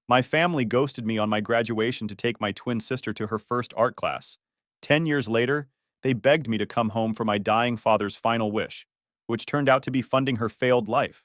My family ghosted me on my graduation to take my twin sister to her first art class. 10 years later, they begged me to come home for my dying father's final wish, which turned out to be funding her failed life.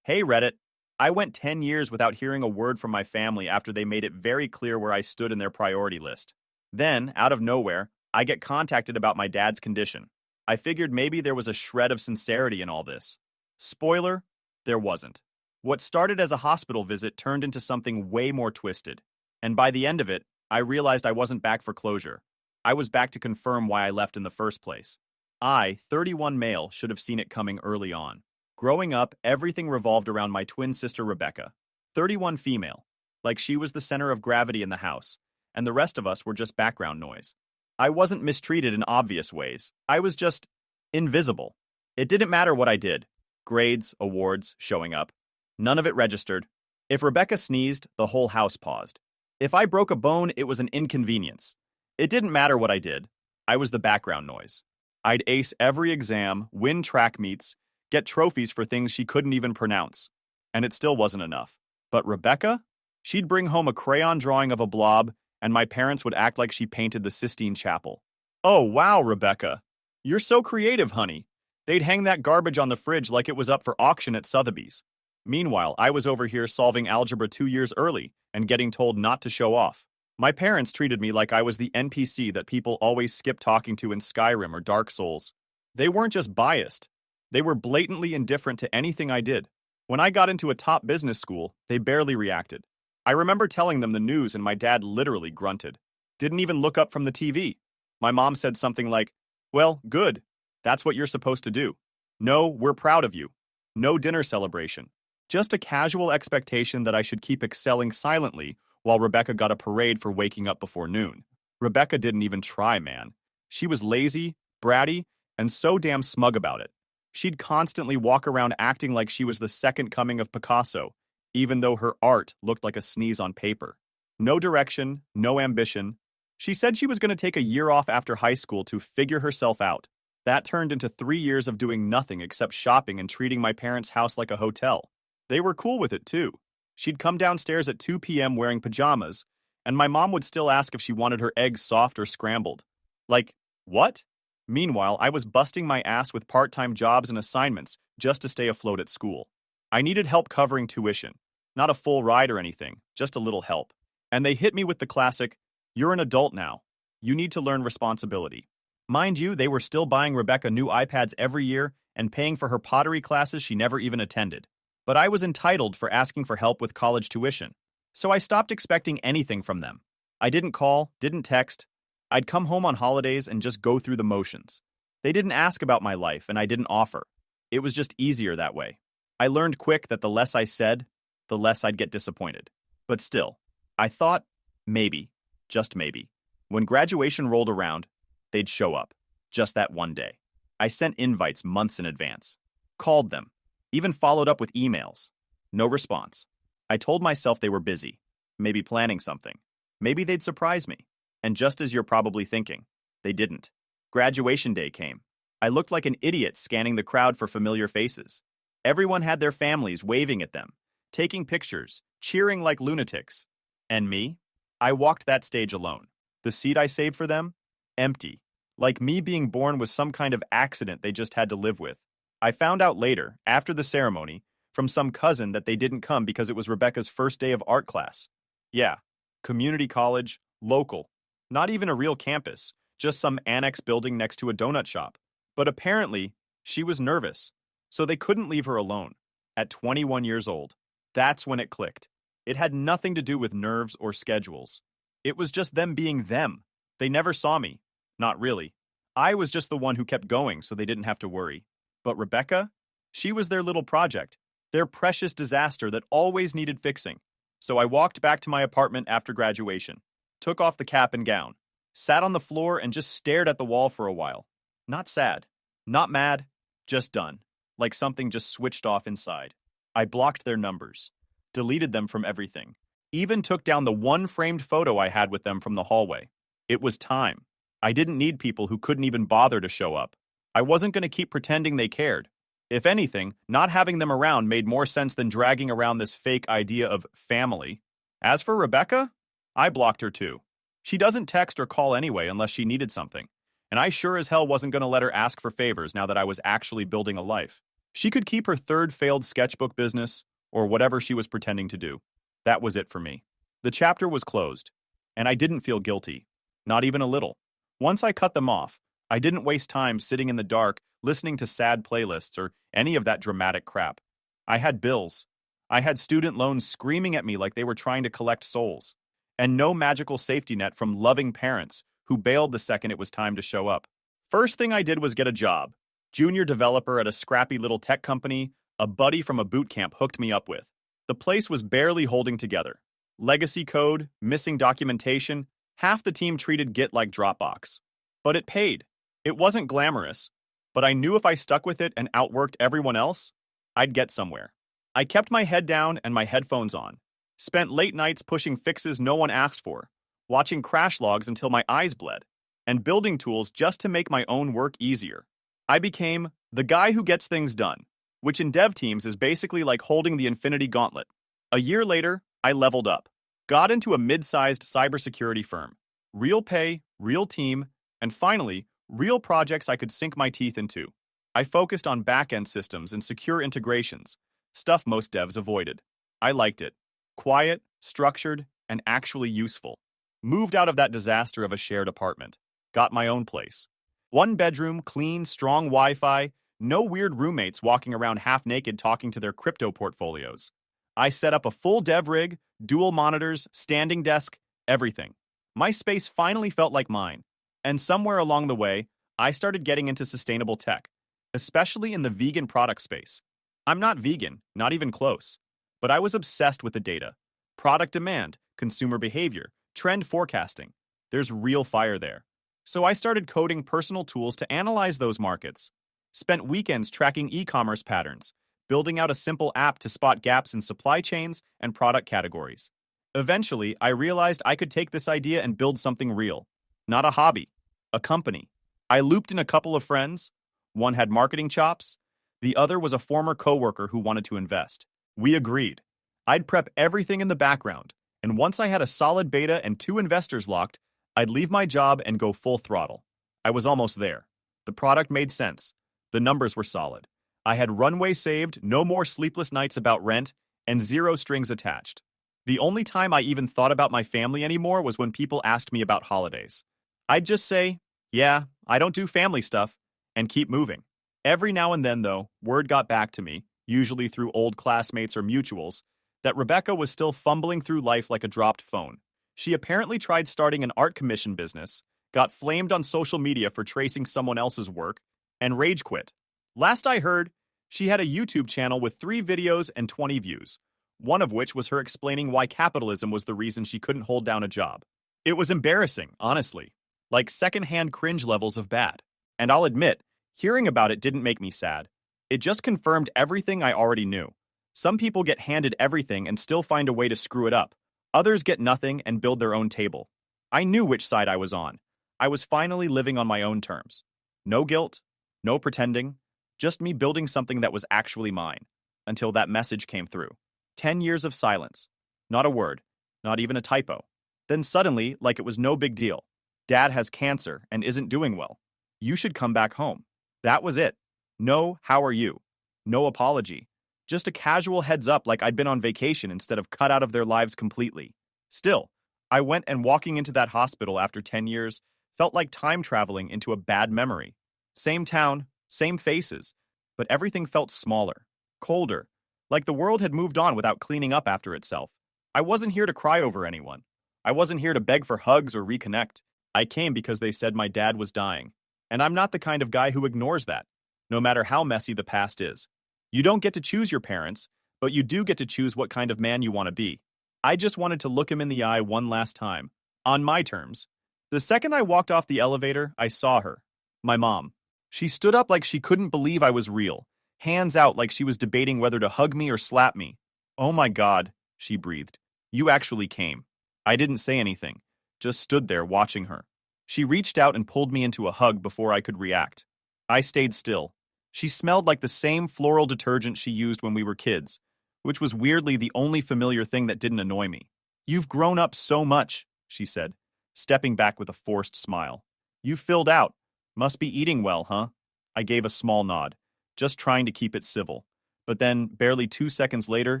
Hey Reddit, I went 10 years without hearing a word from my family after they made it very clear where I stood in their priority list. Then, out of nowhere, I get contacted about my dad's condition. I figured maybe there was a shred of sincerity in all this. Spoiler, there wasn't. What started as a hospital visit turned into something way more twisted. And by the end of it, I realized I wasn't back for closure. I was back to confirm why I left in the first place. I, 31 male, should have seen it coming early on. Growing up, everything revolved around my twin sister Rebecca, 31 female, like she was the center of gravity in the house, and the rest of us were just background noise. I wasn't mistreated in obvious ways. I was just invisible. It didn't matter what I did. Grades, awards, showing up. None of it registered. If Rebecca sneezed, the whole house paused. If I broke a bone, it was an inconvenience. It didn't matter what I did. I was the background noise. I'd ace every exam, win track meets, get trophies for things she couldn't even pronounce. And it still wasn't enough. But Rebecca? She'd bring home a crayon drawing of a blob, and my parents would act like she painted the Sistine Chapel. Oh, wow, Rebecca. You're so creative, honey. They'd hang that garbage on the fridge like it was up for auction at Sotheby's. Meanwhile, I was over here solving algebra 2 years early and getting told not to show off. My parents treated me like I was the NPC that people always skip talking to in Skyrim or Dark Souls. They weren't just biased. They were blatantly indifferent to anything I did. When I got into a top business school, they barely reacted. I remember telling them the news and my dad literally grunted. Didn't even look up from the TV. My mom said something like, "Well, good. That's what you're supposed to do. No, we're proud of you. No dinner celebration." Just a casual expectation that I should keep excelling silently while Rebecca got a parade for waking up before noon. Rebecca didn't even try, man. She was lazy, bratty, and so damn smug about it. She'd constantly walk around acting like she was the second coming of Picasso, even though her art looked like a sneeze on paper. No direction, no ambition. She said she was going to take a year off after high school to figure herself out. That turned into 3 years of doing nothing except shopping and treating my parents' house like a hotel. They were cool with it, too. She'd come downstairs at 2 p.m. wearing pajamas, and my mom would still ask if she wanted her eggs soft or scrambled. Like, what? Meanwhile, I was busting my ass with part-time jobs and assignments just to stay afloat at school. I needed help covering tuition. Not a full ride or anything, just a little help. And they hit me with the classic, "You're an adult now. You need to learn responsibility." Mind you, they were still buying Rebecca new iPads every year and paying for her pottery classes she never even attended. But I was entitled for asking for help with college tuition. So I stopped expecting anything from them. I didn't call, didn't text. I'd come home on holidays and just go through the motions. They didn't ask about my life and I didn't offer. It was just easier that way. I learned quick that the less I said, the less I'd get disappointed. But still, I thought, maybe, just maybe, when graduation rolled around, they'd show up. Just that one day. I sent invites months in advance. Called them. Even followed up with emails. No response. I told myself they were busy. Maybe planning something. Maybe they'd surprise me. And just as you're probably thinking, they didn't. Graduation day came. I looked like an idiot scanning the crowd for familiar faces. Everyone had their families waving at them, taking pictures, cheering like lunatics. And me? I walked that stage alone. The seat I saved for them? Empty. Like me being born was some kind of accident they just had to live with. I found out later, after the ceremony, from some cousin that they didn't come because it was Rebecca's first day of art class. Yeah, community college, local. Not even a real campus, just some annex building next to a donut shop. But apparently, she was nervous, so they couldn't leave her alone. At 21 years old, that's when it clicked. It had nothing to do with nerves or schedules. It was just them being them. They never saw me. Not really. I was just the one who kept going so they didn't have to worry. But Rebecca? She was their little project, their precious disaster that always needed fixing. So I walked back to my apartment after graduation, took off the cap and gown, sat on the floor and just stared at the wall for a while. Not sad, not mad, just done, like something just switched off inside. I blocked their numbers, deleted them from everything, even took down the one framed photo I had with them from the hallway. It was time. I didn't need people who couldn't even bother to show up. I wasn't going to keep pretending they cared. If anything, not having them around made more sense than dragging around this fake idea of family. As for Rebecca, I blocked her too. She doesn't text or call anyway unless she needed something, and I sure as hell wasn't going to let her ask for favors now that I was actually building a life. She could keep her third failed sketchbook business, or whatever she was pretending to do. That was it for me. The chapter was closed, and I didn't feel guilty. Not even a little. Once I cut them off, I didn't waste time sitting in the dark listening to sad playlists or any of that dramatic crap. I had bills. I had student loans screaming at me like they were trying to collect souls. And no magical safety net from loving parents who bailed the second it was time to show up. First thing I did was get a job. Junior developer at a scrappy little tech company a buddy from a boot camp hooked me up with. The place was barely holding together. Legacy code, missing documentation, half the team treated Git like Dropbox. But it paid. It wasn't glamorous, but I knew if I stuck with it and outworked everyone else, I'd get somewhere. I kept my head down and my headphones on. Spent late nights pushing fixes no one asked for, watching crash logs until my eyes bled, and building tools just to make my own work easier. I became the guy who gets things done, which in dev teams is basically like holding the Infinity Gauntlet. A year later, I leveled up, got into a mid-sized cybersecurity firm. Real pay, real team, and finally, real projects I could sink my teeth into. I focused on back-end systems and secure integrations, stuff most devs avoided. I liked it. Quiet, structured, and actually useful. Moved out of that disaster of a shared apartment. Got my own place. One bedroom, clean, strong Wi-Fi, no weird roommates walking around half-naked talking to their crypto portfolios. I set up a full dev rig, dual monitors, standing desk, everything. My space finally felt like mine. And somewhere along the way, I started getting into sustainable tech, especially in the vegan product space. I'm not vegan, not even close. But I was obsessed with the data. Product demand, consumer behavior, trend forecasting. There's real fire there. So I started coding personal tools to analyze those markets. Spent weekends tracking e-commerce patterns, building out a simple app to spot gaps in supply chains and product categories. Eventually, I realized I could take this idea and build something real. Not a hobby, a company. I looped in a couple of friends. One had marketing chops. The other was a former coworker who wanted to invest. We agreed. I'd prep everything in the background, and once I had a solid beta and 2 investors locked, I'd leave my job and go full throttle. I was almost there. The product made sense. The numbers were solid. I had runway saved, no more sleepless nights about rent, and 0 strings attached. The only time I even thought about my family anymore was when people asked me about holidays. I'd just say, yeah, I don't do family stuff, and keep moving. Every now and then, though, word got back to me, usually through old classmates or mutuals, that Rebecca was still fumbling through life like a dropped phone. She apparently tried starting an art commission business, got flamed on social media for tracing someone else's work, and rage quit. Last I heard, she had a YouTube channel with 3 videos and 20 views, one of which was her explaining why capitalism was the reason she couldn't hold down a job. It was embarrassing, honestly, like secondhand cringe levels of bad. And I'll admit, hearing about it didn't make me sad. It just confirmed everything I already knew. Some people get handed everything and still find a way to screw it up. Others get nothing and build their own table. I knew which side I was on. I was finally living on my own terms. No guilt, no pretending, just me building something that was actually mine. Until that message came through. 10 years of silence. Not a word, not even a typo. Then suddenly, like it was no big deal. Dad has cancer and isn't doing well. You should come back home. That was it. No, how are you? No apology. Just a casual heads up like I'd been on vacation instead of cut out of their lives completely. Still, I went and walking into that hospital after 10 years felt like time traveling into a bad memory. Same town, same faces, but everything felt smaller, colder, like the world had moved on without cleaning up after itself. I wasn't here to cry over anyone. I wasn't here to beg for hugs or reconnect. I came because they said my dad was dying. And I'm not the kind of guy who ignores that, no matter how messy the past is. You don't get to choose your parents, but you do get to choose what kind of man you want to be. I just wanted to look him in the eye one last time, on my terms. The second I walked off the elevator, I saw her. My mom. She stood up like she couldn't believe I was real, hands out like she was debating whether to hug me or slap me. Oh my God, she breathed. You actually came. I didn't say anything, just stood there watching her. She reached out and pulled me into a hug before I could react. I stayed still. She smelled like the same floral detergent she used when we were kids, which was weirdly the only familiar thing that didn't annoy me. You've grown up so much, she said, stepping back with a forced smile. You filled out. Must be eating well, huh? I gave a small nod, just trying to keep it civil. But then, barely 2 seconds later,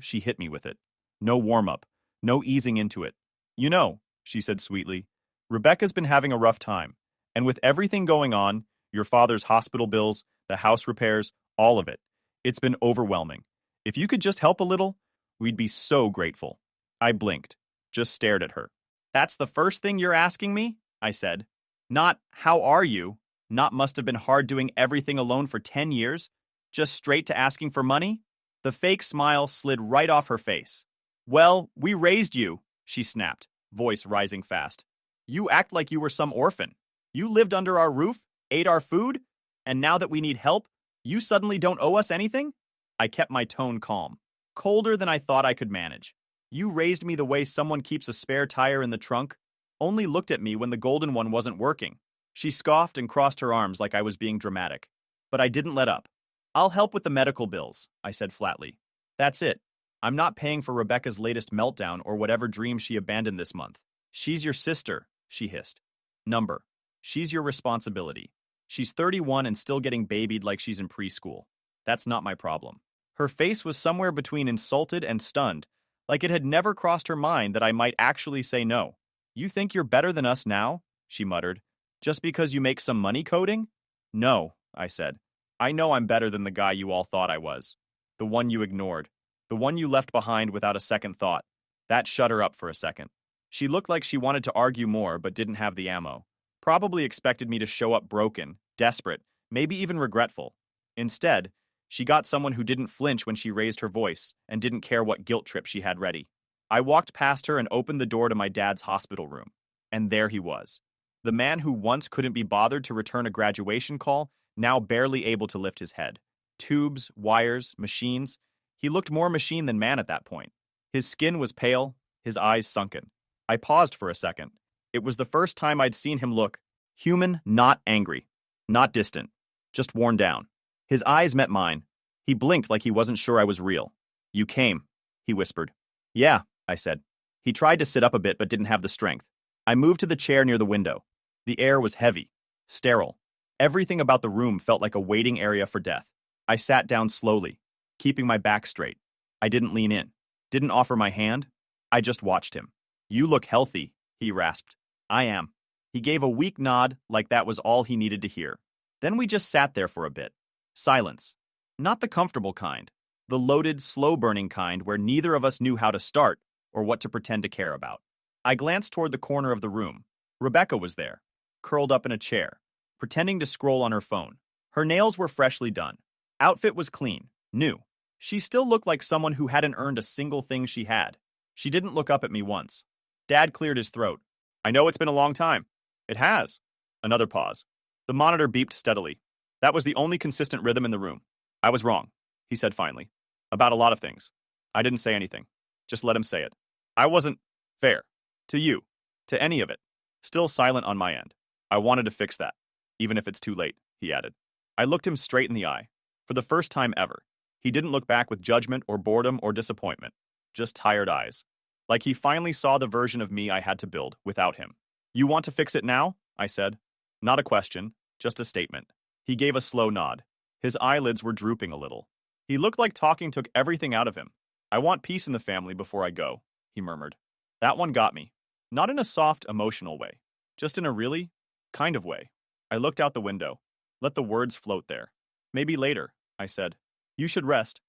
she hit me with it. No warm-up, no easing into it. You know, she said sweetly, Rebecca's been having a rough time. And with everything going on, your father's hospital bills, the house repairs, all of it, it's been overwhelming. If you could just help a little, we'd be so grateful. I blinked, just stared at her. That's the first thing you're asking me? I said. Not, how are you? Not must have been hard doing everything alone for 10 years? Just straight to asking for money? The fake smile slid right off her face. Well, we raised you, she snapped, voice rising fast. You act like you were some orphan. You lived under our roof, ate our food, and now that we need help, you suddenly don't owe us anything? I kept my tone calm, colder than I thought I could manage. You raised me the way someone keeps a spare tire in the trunk, only looked at me when the golden one wasn't working. She scoffed and crossed her arms like I was being dramatic. But I didn't let up. I'll help with the medical bills, I said flatly. That's it. I'm not paying for Rebecca's latest meltdown or whatever dream she abandoned this month. She's your sister, she hissed. Number. She's your responsibility. She's 31 and still getting babied like she's in preschool. That's not my problem. Her face was somewhere between insulted and stunned, like it had never crossed her mind that I might actually say no. You think you're better than us now? She muttered. Just because you make some money coding? No, I said. I know I'm better than the guy you all thought I was. The one you ignored. The one you left behind without a second thought. That shut her up for a second. She looked like she wanted to argue more but didn't have the ammo. Probably expected me to show up broken, desperate, maybe even regretful. Instead, she got someone who didn't flinch when she raised her voice and didn't care what guilt trip she had ready. I walked past her and opened the door to my dad's hospital room. And there he was. The man who once couldn't be bothered to return a graduation call, now barely able to lift his head. Tubes, wires, machines. He looked more machine than man at that point. His skin was pale, his eyes sunken. I paused for a second. It was the first time I'd seen him look human, not angry, not distant, just worn down. His eyes met mine. He blinked like he wasn't sure I was real. You came, he whispered. Yeah, I said. He tried to sit up a bit but didn't have the strength. I moved to the chair near the window. The air was heavy, sterile. Everything about the room felt like a waiting area for death. I sat down slowly, keeping my back straight. I didn't lean in, didn't offer my hand. I just watched him. You look healthy, he rasped. I am. He gave a weak nod like that was all he needed to hear. Then we just sat there for a bit. Silence. Not the comfortable kind. The loaded, slow-burning kind where neither of us knew how to start or what to pretend to care about. I glanced toward the corner of the room. Rebecca was there, curled up in a chair, pretending to scroll on her phone. Her nails were freshly done. Outfit was clean, new. She still looked like someone who hadn't earned a single thing she had. She didn't look up at me once. Dad cleared his throat. I know it's been a long time. It has. Another pause. The monitor beeped steadily. That was the only consistent rhythm in the room. I was wrong, he said finally. About a lot of things. I didn't say anything. Just let him say it. I wasn't fair. To you. To any of it. Still silent on my end. I wanted to fix that. Even if it's too late, he added. I looked him straight in the eye. For the first time ever. He didn't look back with judgment or boredom or disappointment. Just tired eyes. Like he finally saw the version of me I had to build without him. You want to fix it now? I said. Not a question, just a statement. He gave a slow nod. His eyelids were drooping a little. He looked like talking took everything out of him. I want peace in the family before I go, he murmured. That one got me. Not in a soft, emotional way. Just in a really kind of way. I looked out the window. Let the words float there. Maybe later, I said. You should rest.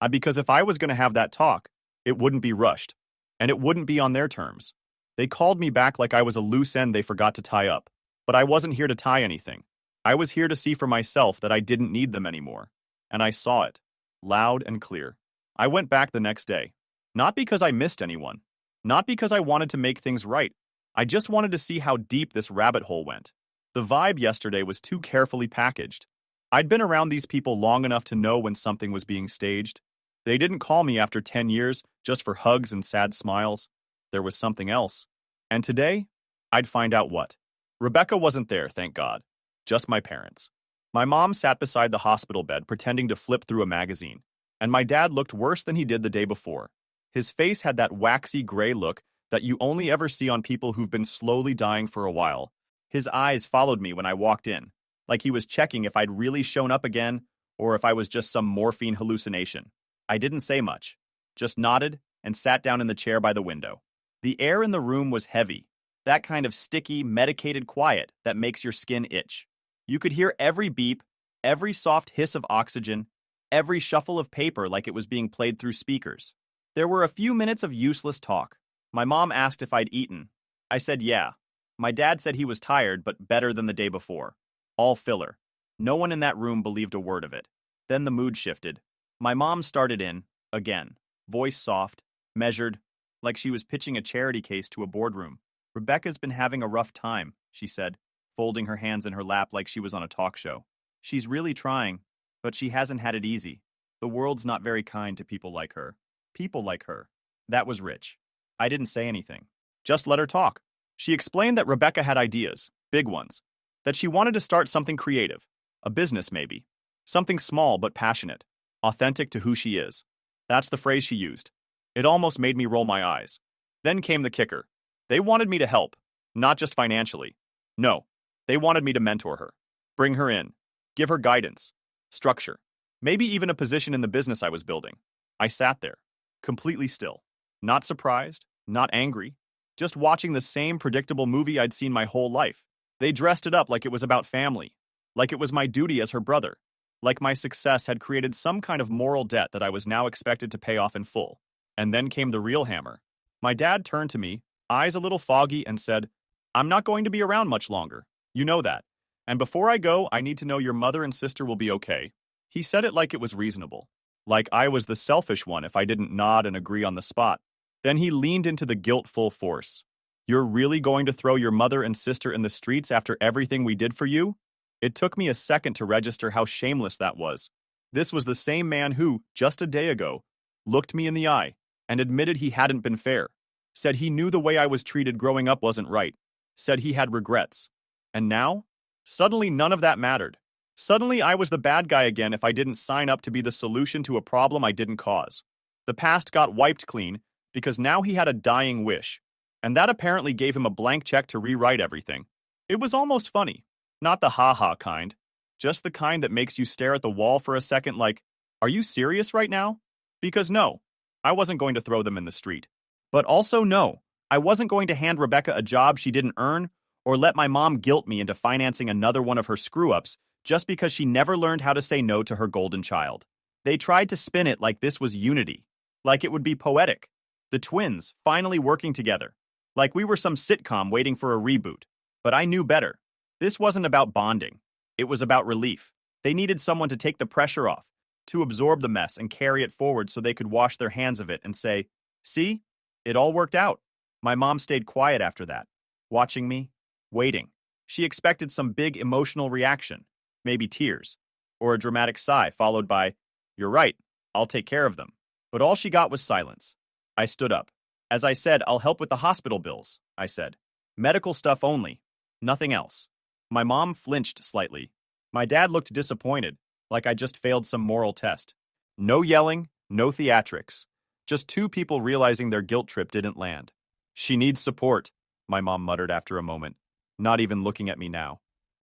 Because if I was going to have that talk, it wouldn't be rushed. And it wouldn't be on their terms. They called me back like I was a loose end they forgot to tie up. But I wasn't here to tie anything. I was here to see for myself that I didn't need them anymore. And I saw it. Loud and clear. I went back the next day. Not because I missed anyone. Not because I wanted to make things right. I just wanted to see how deep this rabbit hole went. The vibe yesterday was too carefully packaged. I'd been around these people long enough to know when something was being staged. They didn't call me after 10 years just for hugs and sad smiles. There was something else. And today, I'd find out what. Rebecca wasn't there, thank God. Just my parents. My mom sat beside the hospital bed pretending to flip through a magazine. And my dad looked worse than he did the day before. His face had that waxy gray look that you only ever see on people who've been slowly dying for a while. His eyes followed me when I walked in, like he was checking if I'd really shown up again or if I was just some morphine hallucination. I didn't say much, just nodded and sat down in the chair by the window. The air in the room was heavy, that kind of sticky, medicated quiet that makes your skin itch. You could hear every beep, every soft hiss of oxygen, every shuffle of paper like it was being played through speakers. There were a few minutes of useless talk. My mom asked if I'd eaten. I said yeah. My dad said he was tired, but better than the day before. All filler. No one in that room believed a word of it. Then the mood shifted. My mom started in, again, voice soft, measured, like she was pitching a charity case to a boardroom. Rebecca's been having a rough time, she said, folding her hands in her lap like she was on a talk show. She's really trying, but she hasn't had it easy. The world's not very kind to people like her. People like her. That was Rich. I didn't say anything. Just let her talk. She explained that Rebecca had ideas, big ones, that she wanted to start something creative, a business maybe, something small but passionate, authentic to who she is. That's the phrase she used. It almost made me roll my eyes. Then came the kicker. They wanted me to help, not just financially. No, they wanted me to mentor her, bring her in, give her guidance, structure, maybe even a position in the business I was building. I sat there, completely still, not surprised, not angry, just watching the same predictable movie I'd seen my whole life. They dressed it up like it was about family, like it was my duty as her brother, like my success had created some kind of moral debt that I was now expected to pay off in full. And then came the real hammer. My dad turned to me, eyes a little foggy, and said, "I'm not going to be around much longer. You know that. And before I go, I need to know your mother and sister will be okay." He said it like it was reasonable, like I was the selfish one if I didn't nod and agree on the spot. Then he leaned into the guilt full force. "You're really going to throw your mother and sister in the streets after everything we did for you?" It took me a second to register how shameless that was. This was the same man who, just a day ago, looked me in the eye and admitted he hadn't been fair, said he knew the way I was treated growing up wasn't right, said he had regrets. And now? Suddenly none of that mattered. Suddenly I was the bad guy again if I didn't sign up to be the solution to a problem I didn't cause. The past got wiped clean because now he had a dying wish, and that apparently gave him a blank check to rewrite everything. It was almost funny. Not the ha-ha kind, just the kind that makes you stare at the wall for a second like, are you serious right now? Because no, I wasn't going to throw them in the street. But also no, I wasn't going to hand Rebecca a job she didn't earn or let my mom guilt me into financing another one of her screw-ups just because she never learned how to say no to her golden child. They tried to spin it like this was unity, like it would be poetic. The twins finally working together, like we were some sitcom waiting for a reboot. But I knew better. This wasn't about bonding. It was about relief. They needed someone to take the pressure off, to absorb the mess and carry it forward so they could wash their hands of it and say, "See? It all worked out." My mom stayed quiet after that, watching me, waiting. She expected some big emotional reaction, maybe tears, or a dramatic sigh followed by, "You're right, I'll take care of them." But all she got was silence. I stood up. "As I said, I'll help with the hospital bills," I said. "Medical stuff only, nothing else." My mom flinched slightly. My dad looked disappointed, like I just failed some moral test. No yelling, no theatrics. Just two people realizing their guilt trip didn't land. "She needs support," my mom muttered after a moment, not even looking at me now.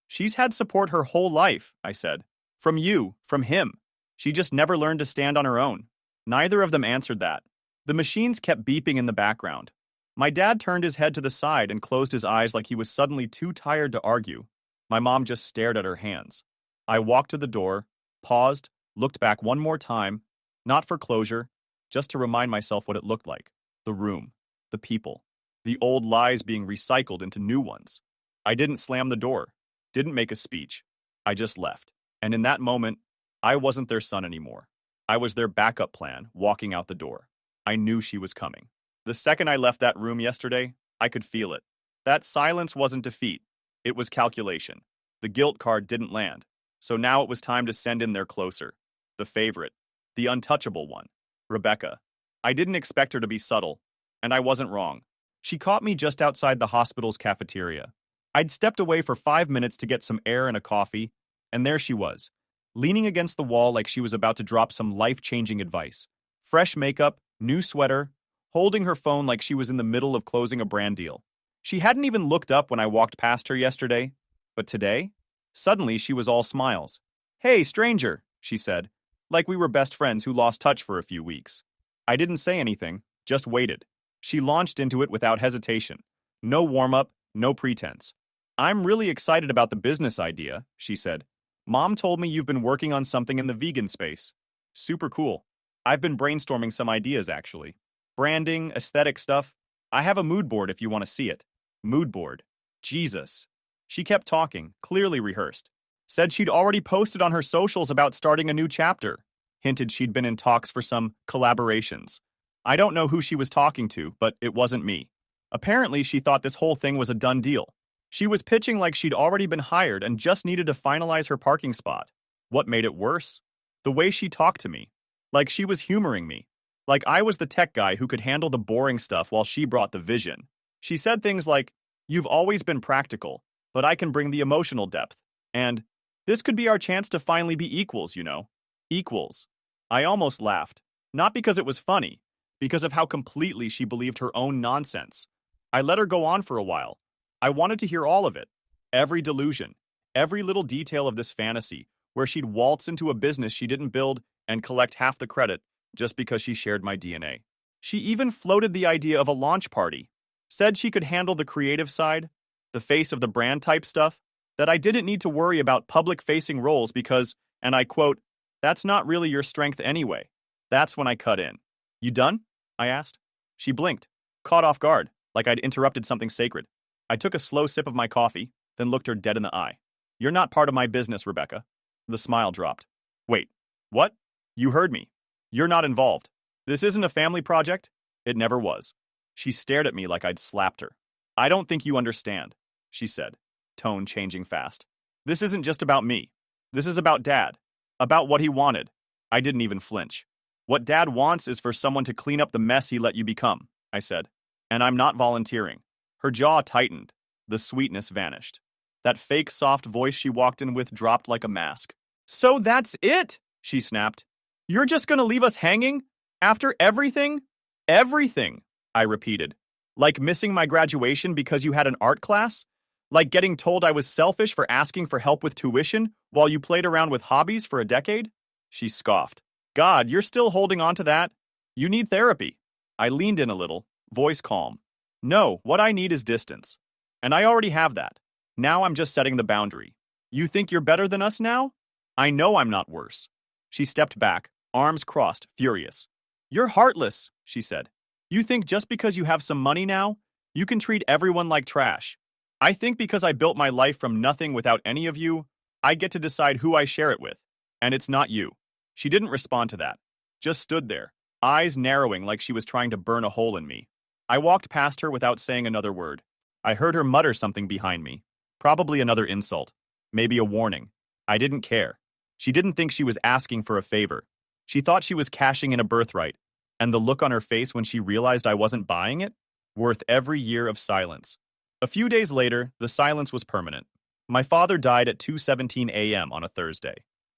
"She's had support her whole life," I said. "From you, from him. She just never learned to stand on her own." Neither of them answered that. The machines kept beeping in the background. My dad turned his head to the side and closed his eyes like he was suddenly too tired to argue. My mom just stared at her hands. I walked to the door, paused, looked back one more time, not for closure, just to remind myself what it looked like. The room, the people, the old lies being recycled into new ones. I didn't slam the door, didn't make a speech. I just left. And in that moment, I wasn't their son anymore. I was their backup plan, walking out the door. I knew she was coming. The second I left that room yesterday, I could feel it. That silence wasn't defeat. It was calculation. The guilt card didn't land. So now it was time to send in their closer. The favorite. The untouchable one. Rebecca. I didn't expect her to be subtle. And I wasn't wrong. She caught me just outside the hospital's cafeteria. I'd stepped away for 5 minutes to get some air and a coffee, and there she was, leaning against the wall like she was about to drop some life-changing advice. Fresh makeup, new sweater, holding her phone like she was in the middle of closing a brand deal. She hadn't even looked up when I walked past her yesterday, but today, suddenly she was all smiles. "Hey, stranger," she said, like we were best friends who lost touch for a few weeks. I didn't say anything, just waited. She launched into it without hesitation. No warm-up, no pretense. "I'm really excited about the business idea," she said. "Mom told me you've been working on something in the vegan space. Super cool. I've been brainstorming some ideas, actually. Branding, aesthetic stuff. I have a mood board if you want to see it." Mood board. Jesus. She kept talking, clearly rehearsed. Said she'd already posted on her socials about starting a new chapter. Hinted she'd been in talks for some collaborations. I don't know who she was talking to, but it wasn't me. Apparently, she thought this whole thing was a done deal. She was pitching like she'd already been hired and just needed to finalize her parking spot. What made it worse? The way she talked to me. Like she was humoring me. Like I was the tech guy who could handle the boring stuff while she brought the vision. She said things like, "You've always been practical, but I can bring the emotional depth." And, "This could be our chance to finally be equals, you know." Equals. I almost laughed. Not because it was funny, because of how completely she believed her own nonsense. I let her go on for a while. I wanted to hear all of it. Every delusion. Every little detail of this fantasy, where she'd waltz into a business she didn't build and collect half the credit just because she shared my DNA. She even floated the idea of a launch party. Said she could handle the creative side, the face of the brand type stuff, that I didn't need to worry about public-facing roles because, and I quote, "That's not really your strength anyway." That's when I cut in. "You done?" I asked. She blinked, caught off guard, like I'd interrupted something sacred. I took a slow sip of my coffee, then looked her dead in the eye. "You're not part of my business, Rebecca." The smile dropped. "Wait, what?" "You heard me. You're not involved. This isn't a family project." It never was. She stared at me like I'd slapped her. "I don't think you understand," she said, tone changing fast. "This isn't just about me. This is about Dad. About what he wanted." I didn't even flinch. "What Dad wants is for someone to clean up the mess he let you become," I said. "And I'm not volunteering." Her jaw tightened. The sweetness vanished. That fake soft voice she walked in with dropped like a mask. "So that's it," she snapped. "You're just gonna leave us hanging? After everything?" "Everything," I repeated. "Like missing my graduation because you had an art class? Like getting told I was selfish for asking for help with tuition while you played around with hobbies for a decade?" She scoffed. "God, you're still holding on to that? You need therapy." I leaned in a little, voice calm. "No, what I need is distance. And I already have that. Now I'm just setting the boundary. You think you're better than us now? I know I'm not worse." She stepped back, arms crossed, furious. "You're heartless," she said. "You think just because you have some money now, you can treat everyone like trash. I think because I built my life from nothing without any of you, I get to decide who I share it with. And it's not you." She didn't respond to that. Just stood there, eyes narrowing like she was trying to burn a hole in me. I walked past her without saying another word. I heard her mutter something behind me. Probably another insult. Maybe a warning. I didn't care. She didn't think she was asking for a favor. She thought she was cashing in a birthright. And the look on her face when she realized I wasn't buying it? Worth every year of silence. A few days later, the silence was permanent. My father died at 2:17 a.m. on a Thursday.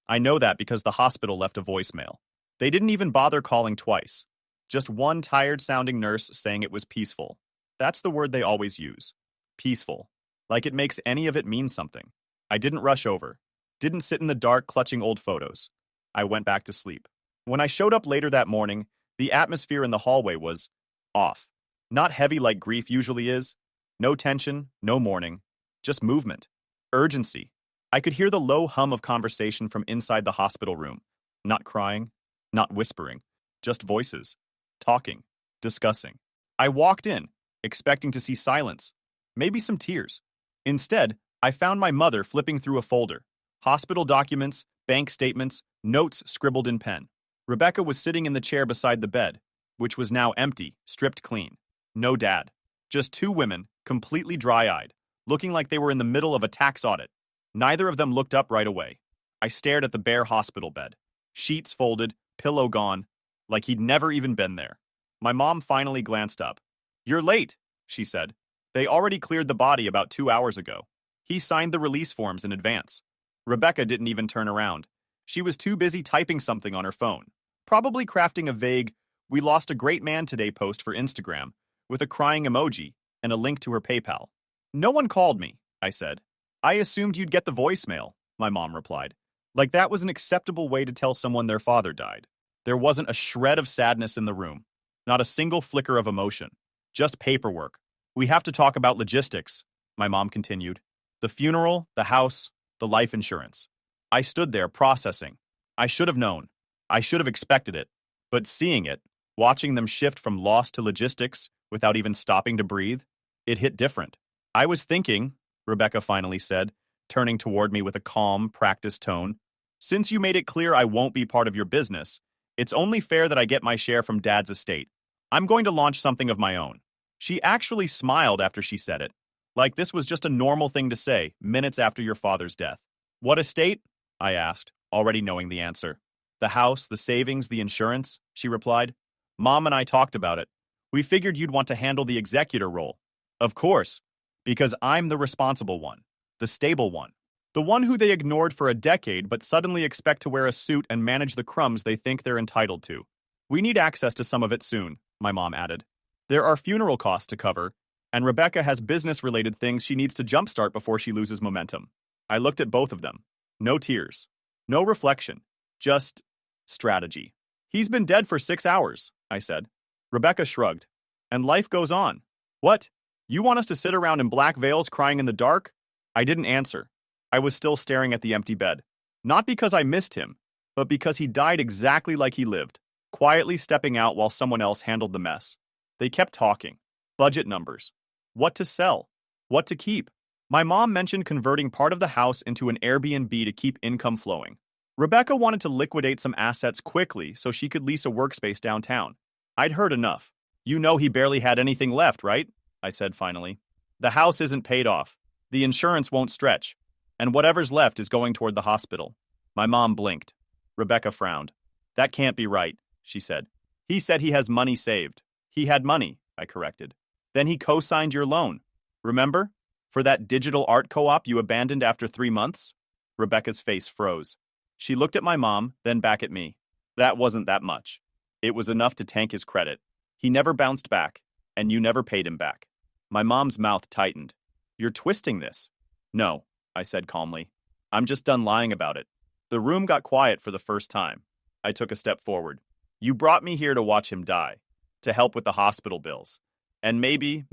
I know that because the hospital left a voicemail. They didn't even bother calling twice. Just one tired-sounding nurse saying it was peaceful. That's the word they always use. Peaceful. Like it makes any of it mean something. I didn't rush over. Didn't sit in the dark clutching old photos. I went back to sleep. When I showed up later that morning, the atmosphere in the hallway was off. Not heavy like grief usually is. No tension, no mourning. Just movement. Urgency. I could hear the low hum of conversation from inside the hospital room. Not crying, not whispering, just voices. Talking, discussing. I walked in, expecting to see silence. Maybe some tears. Instead, I found my mother flipping through a folder. Hospital documents, bank statements, notes scribbled in pen. Rebecca was sitting in the chair beside the bed, which was now empty, stripped clean. No Dad. Just two women, completely dry-eyed, looking like they were in the middle of a tax audit. Neither of them looked up right away. I stared at the bare hospital bed. Sheets folded, pillow gone, like he'd never even been there. My mom finally glanced up. "You're late," she said. "They already cleared the body about 2 hours ago. He signed the release forms in advance." Rebecca didn't even turn around. She was too busy typing something on her phone, probably crafting a vague, We lost a great man today post for Instagram, with a crying emoji and a link to her PayPal. No one called me, I said. I assumed you'd get the voicemail, my mom replied. Like that was an acceptable way to tell someone their father died. There wasn't a shred of sadness in the room, not a single flicker of emotion, just paperwork. We have to talk about logistics, my mom continued. The funeral, the house, the life insurance. I stood there processing. I should have known. I should have expected it. But seeing it, watching them shift from loss to logistics without even stopping to breathe, it hit different. I was thinking, Rebecca finally said, turning toward me with a calm, practiced tone, since you made it clear I won't be part of your business, it's only fair that I get my share from Dad's estate. I'm going to launch something of my own. She actually smiled after she said it, like this was just a normal thing to say minutes after your father's death. What estate? I asked, already knowing the answer. The house, the savings, the insurance, she replied. Mom and I talked about it. We figured you'd want to handle the executor role. Of course, because I'm the responsible one, the stable one, the one who they ignored for a decade but suddenly expect to wear a suit and manage the crumbs they think they're entitled to. We need access to some of it soon, my mom added. There are funeral costs to cover, and Rebecca has business-related things she needs to jumpstart before she loses momentum. I looked at both of them. No tears. No reflection. Just strategy. He's been dead for 6 hours, I said. Rebecca shrugged. And life goes on. What? You want us to sit around in black veils crying in the dark? I didn't answer. I was still staring at the empty bed. Not because I missed him, but because he died exactly like he lived, quietly stepping out while someone else handled the mess. They kept talking. Budget numbers. What to sell. What to keep. My mom mentioned converting part of the house into an Airbnb to keep income flowing. Rebecca wanted to liquidate some assets quickly so she could lease a workspace downtown. I'd heard enough. You know he barely had anything left, right? I said finally. The house isn't paid off. The insurance won't stretch. And whatever's left is going toward the hospital. My mom blinked. Rebecca frowned. That can't be right, she said. He said he has money saved. He had money, I corrected. Then he co-signed your loan. Remember? For that digital art co-op you abandoned after 3 months? Rebecca's face froze. She looked at my mom, then back at me. That wasn't that much. It was enough to tank his credit. He never bounced back, and you never paid him back. My mom's mouth tightened. You're twisting this. No, I said calmly. I'm just done lying about it. The room got quiet for the first time. I took a step forward. You brought me here to watch him die, to help with the hospital bills. And maybe,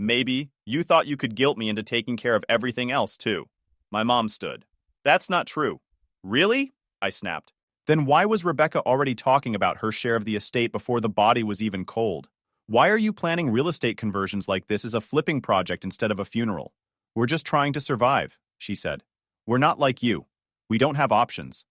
you thought you could guilt me into taking care of everything else, too. My mom stood. That's not true. Really? I snapped. Then why was Rebecca already talking about her share of the estate before the body was even cold? Why are you planning real estate conversions like this as a flipping project instead of a funeral? We're just trying to survive, she said. We're not like you. We don't have options.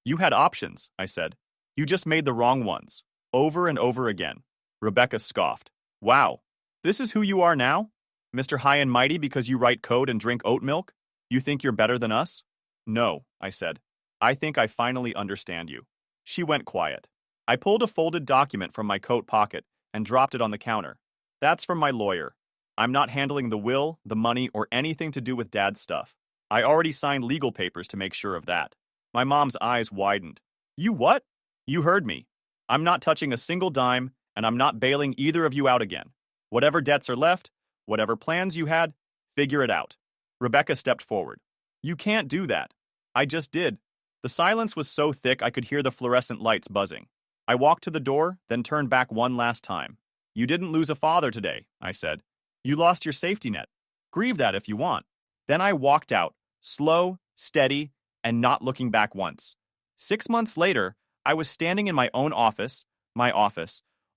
You had options, I said. You just made the wrong ones. Over and over again. Rebecca scoffed. Wow. This is who you are now? Mr. High and Mighty because you write code and drink oat milk? You think you're better than us? No, I said. I think I finally understand you. She went quiet. I pulled a folded document from my coat pocket and dropped it on the counter. That's from my lawyer. I'm not handling the will, the money, or anything to do with Dad's stuff. I already signed legal papers to make sure of that. My mom's eyes widened. You what? You heard me. I'm not touching a single dime, and I'm not bailing either of you out again. Whatever debts are left, whatever plans you had, figure it out. Rebecca stepped forward. You can't do that. I just did. The silence was so thick I could hear the fluorescent lights buzzing. I walked to the door, then turned back one last time. You didn't lose a father today, I said. You lost your safety net. Grieve that if you want. Then I walked out, slow, steady, and not looking back once. 6 months later, I was standing in my own office,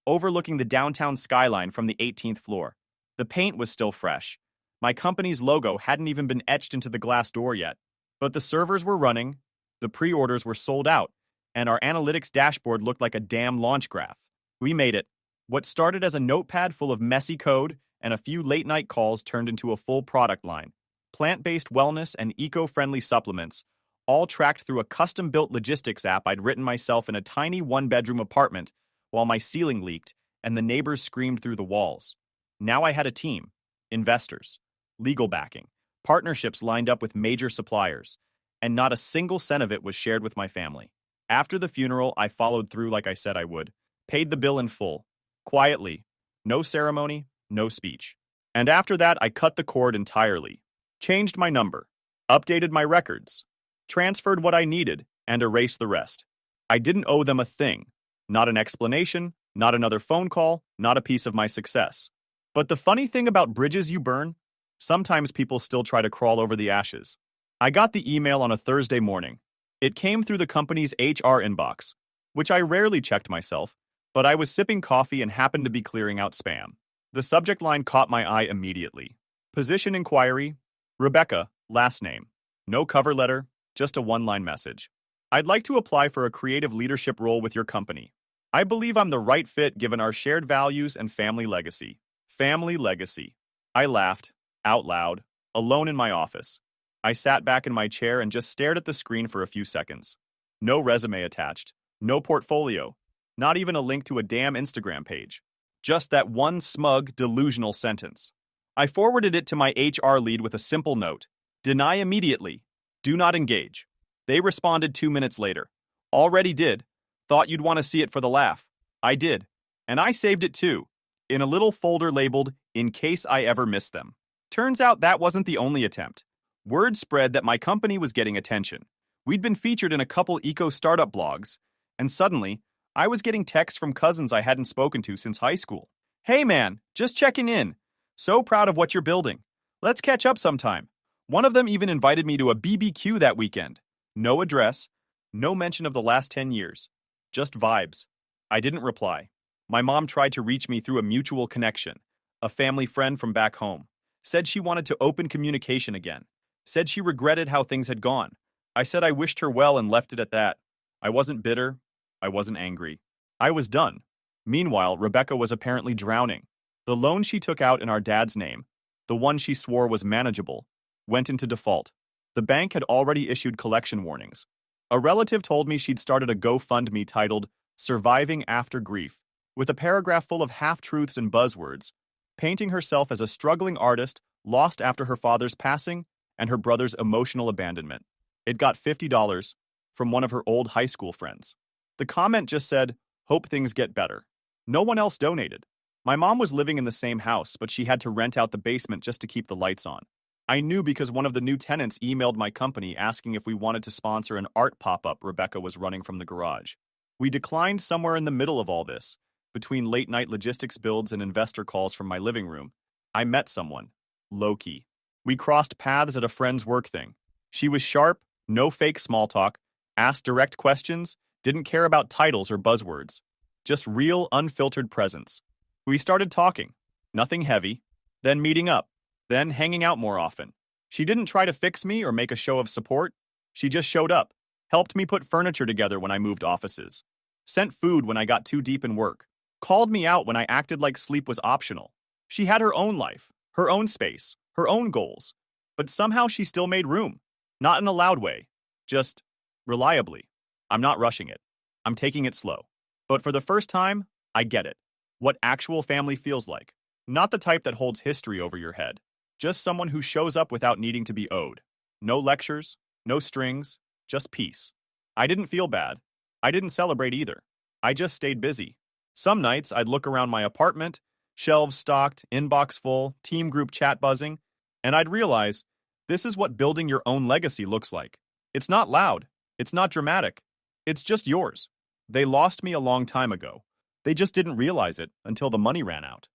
overlooking the downtown skyline from the 18th floor. The paint was still fresh. My company's logo hadn't even been etched into the glass door yet. But the servers were running, the pre-orders were sold out, and our analytics dashboard looked like a damn launch graph. We made it. What started as a notepad full of messy code and a few late-night calls turned into a full product line. Plant-based wellness and eco-friendly supplements, all tracked through a custom-built logistics app I'd written myself in a tiny one-bedroom apartment while my ceiling leaked and the neighbors screamed through the walls. Now I had a team, investors, legal backing, partnerships lined up with major suppliers, and not a single cent of it was shared with my family. After the funeral, I followed through like I said I would, paid the bill in full, Quietly. No ceremony, no speech. And after that, I cut the cord entirely. Changed my number. Updated my records. Transferred what I needed, and erased the rest. I didn't owe them a thing. Not an explanation, not another phone call, not a piece of my success. But the funny thing about bridges you burn, sometimes people still try to crawl over the ashes. I got the email on a Thursday morning. It came through the company's HR inbox, which I rarely checked myself, but I was sipping coffee and happened to be clearing out spam. The subject line caught my eye immediately. Position inquiry, Rebecca, last name. No cover letter, just a one-line message. I'd like to apply for a creative leadership role with your company. I believe I'm the right fit given our shared values and family legacy. Family legacy. I laughed, out loud, alone in my office. I sat back in my chair and just stared at the screen for a few seconds. No resume attached, no portfolio, not even a link to a damn Instagram page. Just that one smug, delusional sentence. I forwarded it to my HR lead with a simple note. Deny immediately. Do not engage. They responded 2 minutes later. Already did. Thought you'd want to see it for the laugh. I did. And I saved it too, in a little folder labeled, in case I ever missed them. Turns out that wasn't the only attempt. Word spread that my company was getting attention. We'd been featured in a couple eco-startup blogs, and suddenly, I was getting texts from cousins I hadn't spoken to since high school. Hey man, just checking in. So proud of what you're building. Let's catch up sometime. One of them even invited me to a BBQ that weekend. No address, no mention of the last 10 years. Just vibes. I didn't reply. My mom tried to reach me through a mutual connection, a family friend from back home. Said she wanted to open communication again. Said she regretted how things had gone. I said I wished her well and left it at that. I wasn't bitter. I wasn't angry. I was done. Meanwhile, Rebecca was apparently drowning. The loan she took out in our dad's name, the one she swore was manageable, went into default. The bank had already issued collection warnings. A relative told me she'd started a GoFundMe titled Surviving After Grief, with a paragraph full of half-truths and buzzwords, painting herself as a struggling artist lost after her father's passing and her brother's emotional abandonment. It got $50 from one of her old high school friends. The comment just said, "Hope things get better." No one else donated. My mom was living in the same house, but she had to rent out the basement just to keep the lights on. I knew because one of the new tenants emailed my company asking if we wanted to sponsor an art pop-up Rebecca was running from the garage. We declined somewhere in the middle of all this, between late-night logistics builds and investor calls from my living room. I met someone, low-key. We crossed paths at a friend's work thing. She was sharp, no fake small talk, asked direct questions, didn't care about titles or buzzwords. Just real, unfiltered presence. We started talking. Nothing heavy. Then meeting up. Then hanging out more often. She didn't try to fix me or make a show of support. She just showed up. Helped me put furniture together when I moved offices. Sent food when I got too deep in work. Called me out when I acted like sleep was optional. She had her own life, her own space, her own goals. But somehow she still made room. Not in a loud way. Just reliably. I'm not rushing it. I'm taking it slow. But for the first time, I get it. What actual family feels like. Not the type that holds history over your head. Just someone who shows up without needing to be owed. No lectures, no strings, just peace. I didn't feel bad. I didn't celebrate either. I just stayed busy. Some nights I'd look around my apartment, shelves stocked, inbox full, team group chat buzzing, and I'd realize this is what building your own legacy looks like. It's not loud. It's not dramatic. It's just yours. They lost me a long time ago. They just didn't realize it until the money ran out.